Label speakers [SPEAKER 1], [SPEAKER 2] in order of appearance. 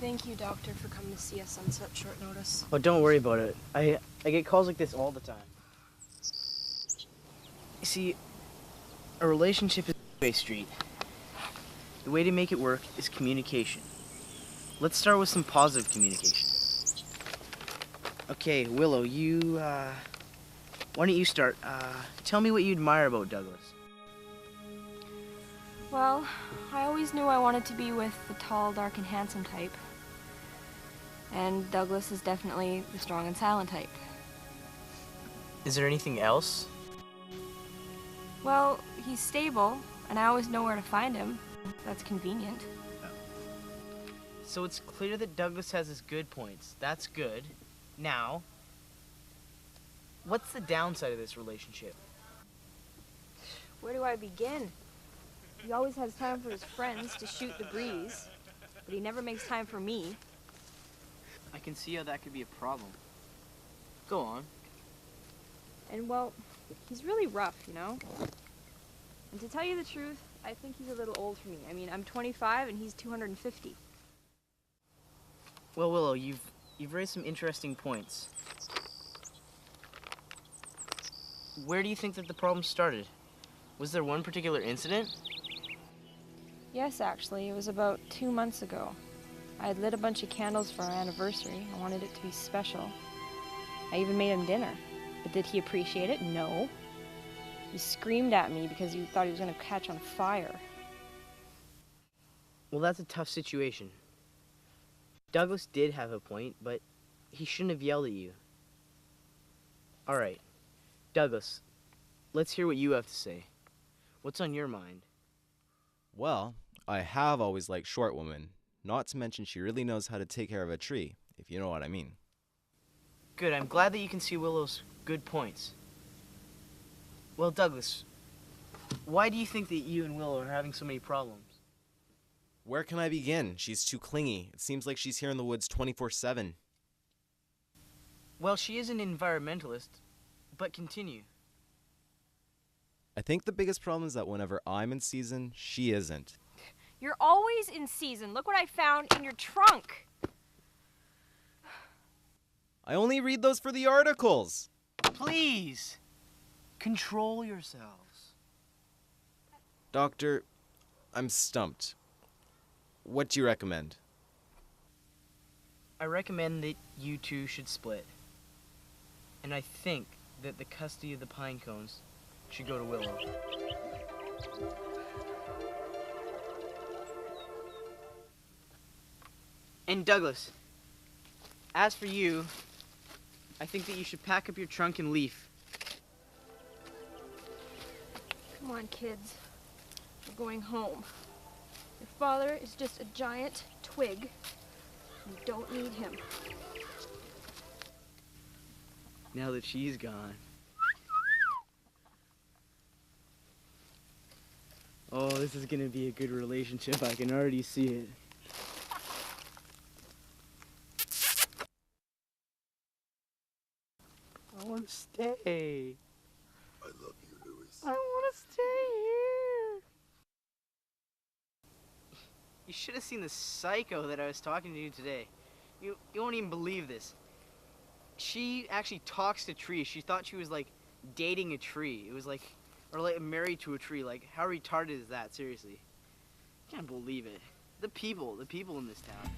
[SPEAKER 1] Thank you, Doctor, for coming to see us on such short notice.
[SPEAKER 2] Oh, don't worry about it. I get calls like this all the time. You see, a relationship is a two-way street. The way to make it work is communication. Let's start with some positive communication. Okay, Willow, why don't you start? Tell me what you admire about Douglas.
[SPEAKER 1] Well, I always knew I wanted to be with the tall, dark, and handsome type. And Douglas is definitely the strong and silent type.
[SPEAKER 2] Is there anything else?
[SPEAKER 1] Well, he's stable, and I always know where to find him. That's convenient.
[SPEAKER 2] So it's clear that Douglas has his good points. That's good. Now, what's the downside of this relationship?
[SPEAKER 1] Where do I begin? He always has time for his friends to shoot the breeze, but he never makes time for me.
[SPEAKER 2] I can see how that could be a problem. Go on.
[SPEAKER 1] And, well, he's really rough, you know? And to tell you the truth, I think he's a little old for me. I mean, I'm 25 and he's 250.
[SPEAKER 2] Well, Willow, you've raised some interesting points. Where do you think that the problem started? Was there one particular incident?
[SPEAKER 1] Yes, actually. It was about 2 months ago. I had lit a bunch of candles for our anniversary. I wanted it to be special. I even made him dinner. But did he appreciate it? No. He screamed at me because he thought he was going to catch on fire.
[SPEAKER 2] Well, that's a tough situation. Douglas did have a point, but he shouldn't have yelled at you. All right, Douglas, let's hear what you have to say. What's on your mind?
[SPEAKER 3] Well, I have always liked short women. Not to mention she really knows how to take care of a tree, if you know what I mean.
[SPEAKER 2] Good, I'm glad that you can see Willow's good points. Well, Douglas, why do you think that you and Willow are having so many problems?
[SPEAKER 3] Where can I begin? She's too clingy. It seems like she's here in the woods 24/7.
[SPEAKER 2] Well, she is an environmentalist, but continue.
[SPEAKER 3] I think the biggest problem is that whenever I'm in season, she isn't.
[SPEAKER 1] You're always in season. Look what I found in your trunk.
[SPEAKER 3] I only read those for the articles.
[SPEAKER 2] Please, control yourselves.
[SPEAKER 3] Doctor, I'm stumped. What do you recommend?
[SPEAKER 2] I recommend that you two should split. And I think that the custody of the pine cones should go to Willow. And Douglas, as for you, I think that you should pack up your trunk and leave.
[SPEAKER 1] Come on, kids. We're going home. Your father is just a giant twig. You don't need him.
[SPEAKER 2] Now that she's gone. Oh, this is gonna be a good relationship. I can already see it. I want to stay.
[SPEAKER 4] I love you, Louis.
[SPEAKER 2] I want to stay here. You should have seen the psycho that I was talking to today. You won't even believe this. She actually talks to trees. She thought she was like dating a tree. It was like, or like married to a tree. Like, how retarded is that? Seriously. Can't believe it. The people in this town.